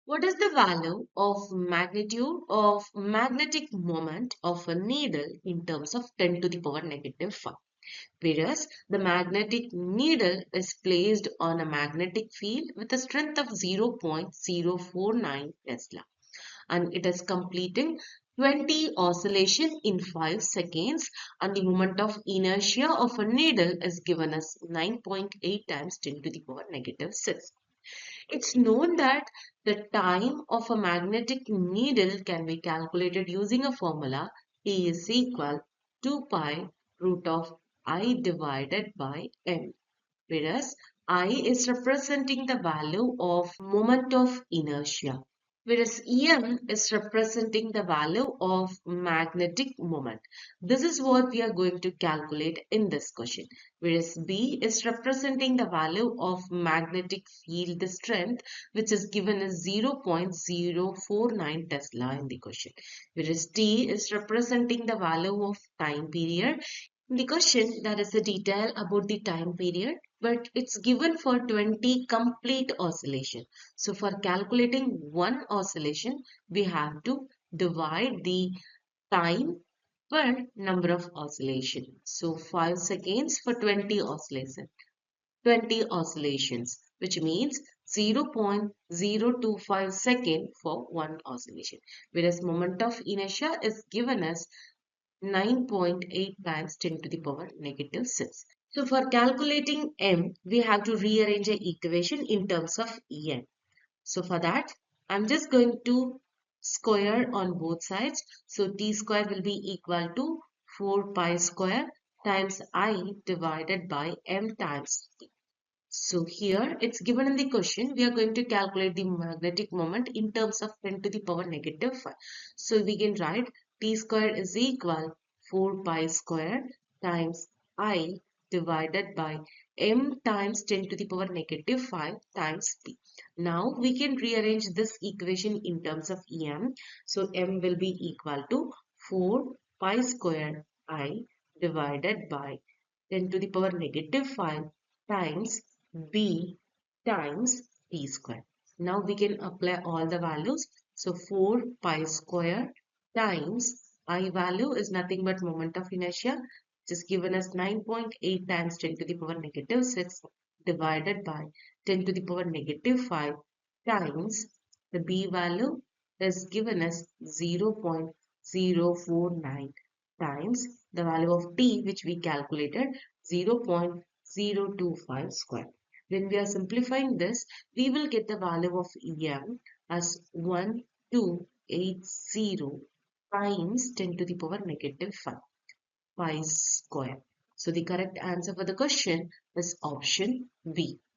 What is the value of magnitude of magnetic moment of a needle in terms of 10 to the power negative 5? Whereas the magnetic needle is placed on a magnetic field with a strength of 0.049 Tesla, and it is completing 20 oscillation in 5 seconds, and the moment of inertia of a needle is given as 9.8 times 10 to the power negative 6. It's known that the time of a magnetic needle can be calculated using a formula E is equal to pi root of I divided by m, whereas I is representing the value of moment of inertia, whereas Em is representing the value of magnetic moment. This is what we are going to calculate in this question. Whereas B is representing the value of magnetic field strength, which is given as 0.049 Tesla in the question. Whereas T is representing the value of time period. In the question, there is a detail about the time period, but it's given for 20 complete oscillation. So for calculating one oscillation, we have to divide the time per number of oscillation. So 5 seconds for 20 oscillation, 20 oscillations, which means 0.025 second for one oscillation. Whereas moment of inertia is given as 9.8 times 10 to the power negative 6. So for calculating m, we have to rearrange the equation in terms of en. So for that, I'm just going to square on both sides. So t square will be equal to 4 pi square times I divided by m times t. So here it's given in the question, we are going to calculate the magnetic moment in terms of 10 to the power negative 5. So we can write t square is equal 4 pi square times I divided by m times 10 to the power negative 5 times p. Now we can rearrange this equation in terms of em. So m will be equal to 4 pi square I divided by 10 to the power negative 5 times b times t square. Now we can apply all the values. So 4 pi square times I value is nothing but moment of inertia, which is given as 9.8 times 10 to the power negative 6 divided by 10 to the power negative 5 times the b value is given as 0.049 times the value of t, which we calculated, 0.025 square. When we are simplifying this, we will get the value of Em as 1280 times 10 to the power negative 5 pi square. So the correct answer for the question is option B.